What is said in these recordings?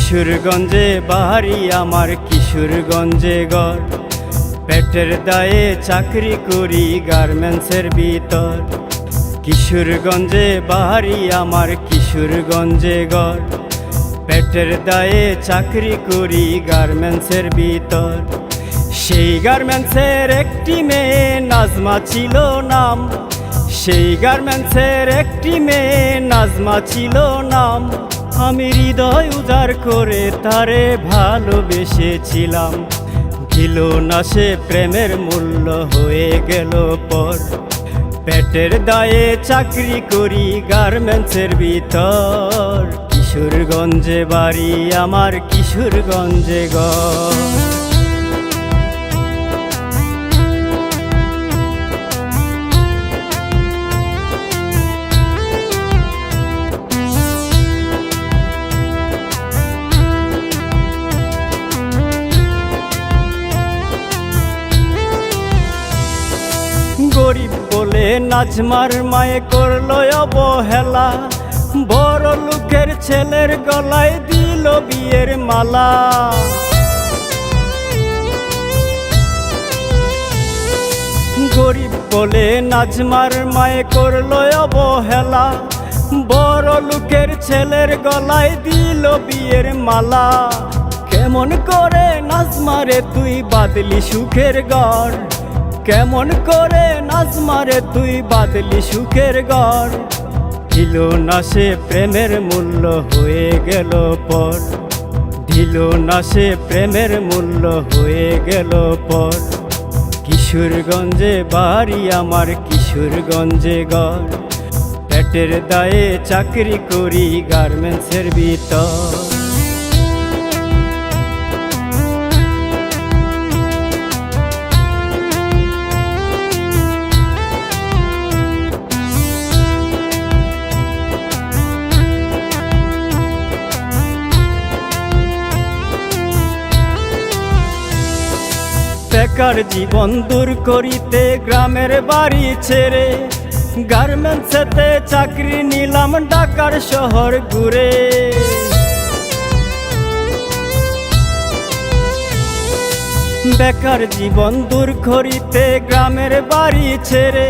কিশোরগঞ্জে বাড়ি আমার, কিশোরগঞ্জে ঘর। পেটের দায়ে চাকরি করি গার্মেন্টসের ভিতর। কিশোরগঞ্জে বাড়ি আমার, কিশোরগঞ্জে ঘর। পেটের দায়ে চাকরি করি গার্মেন্টসের ভিতর। সেই গার্মেন্টসের একটি মেয়ে নাজমা ছিল নাম। সেই গার্মেন্টসের একটি মেয়ে নাজমা ছিল নাম। আমি হৃদয় উজাড় করে তারে ভালোবেসেছিলাম। দিল না সে প্রেমের মূল্য, হয়ে গেল পর। পেটের দায়ে চাকরি করি গার্মেন্টসের ভিতর। কিশোরগঞ্জে বাড়ি আমার, কিশোরগঞ্জে ঘর। গরিব বলে নাজমার মায়ে করল অবহেলা। বড় লোকের ছেলের গলায় দিল বিয়ের মালা। গরিব বলে নাজমার মায়ে করল অবহেলা। বড় লোকের ছেলের গলায় দিল বিয়ের মালা। কেমন করে নাজমারে তুই বাদলি সুখের ঘর? কেমন করে নাজমারে তুই বাদলি সুখের ঘর? দিল না সে প্রেমের মূল্য, হয়ে গেল পর। দিল না সে প্রেমের মূল্য, হয়ে গেল পর। কিশোরগঞ্জে বাড়ি আমার, কিশোরগঞ্জে ঘর। পেটের দায়ে চাকরি করি গার্মেন্টসের ভিতর। বেকার জীবন দূর করিতে গ্রামের বাড়ি ছেড়ে গার্মেন্টসেতে চাকরি নিলাম ঢাকার শহর ঘুরে। বেকার জীবন দূর করিতে গ্রামের বাড়ি ছেড়ে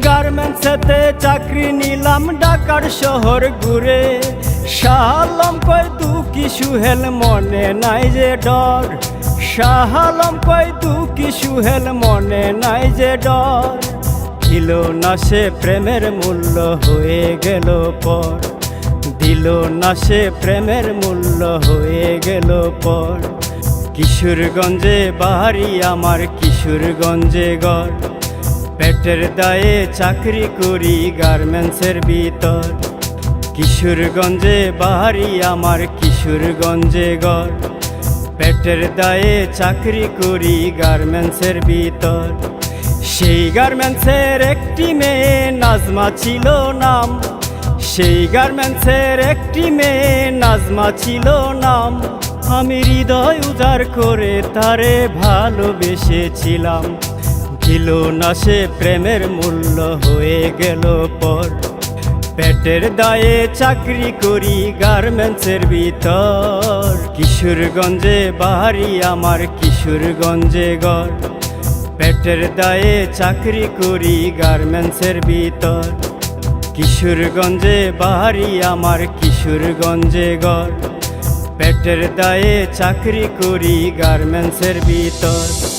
গার্মেন্টসেতে চাকরি নিলাম ঢাকার শহর ঘুরে। শাহ আলম কয় দুঃখী সুহেল, মনে নাই যে ডর। শাহ আলম কয় দুঃখী সুহেল, মনে নাই যে ডর। দিল না সে প্রেমের মূল্য, হয়ে গেল পর। দিল না সে প্রেমের মূল্য, হয়ে গেল পর। কিশোরগঞ্জে বাড়ি আমার, কিশোরগঞ্জে ঘর। পেটের দায়ে চাকরি করি গার্মেন্টসের ভিতর। কিশোরগঞ্জে বাড়ি আমার, কিশোরগঞ্জে ঘর। পেটের দায়ে চাকরি করি গার্মেন্টসের ভিতর। সেই গার্মেন্টসের একটি মেয়ে নাজমা ছিল নাম। সেই গার্মেন্টসের একটি মেয়ে নাজমা ছিল নাম। আমি হৃদয় উজাড় করে তারে ভালোবেসেছিলাম। দিল না সে প্রেমের মূল্য, হয়ে গেল পর। পেটের দায়ে চাকরি করি গার্মেন্টসের ভিতর। কিশোরগঞ্জে বাড়ি আমার, কিশোরগঞ্জে ঘর। পেটের দায়ে চাকরি করি গার্মেন্টসের ভিতর। কিশোরগঞ্জে বাড়ি আমার, কিশোরগঞ্জে ঘর। পেটের দায়ে চাকরি করি গার্মেন্টসের ভিতর।